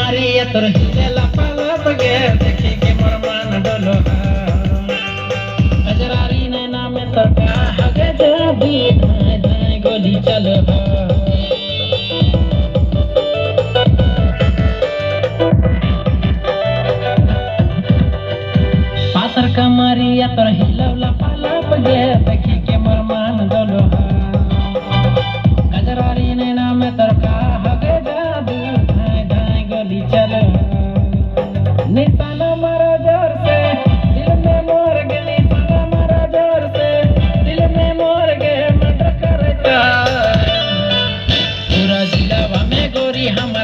मारिया तोर हिलेला पालप गे देखी के मोर मन डोलो गजरारी नैना में तो हगे जाबी धाय धाय गोली चलो पातर का मारिया तोर हिलेला पालप गे देखी के मोर मन डोलो गजरारी नैना में तो हगे जाबी धाय धाय गोली चलो निशाना मारो जोर से दिल में मोर गे निशाना मारो जोर से दिल में मोर गे मर्डर करता पूरा जिला में गोरी हम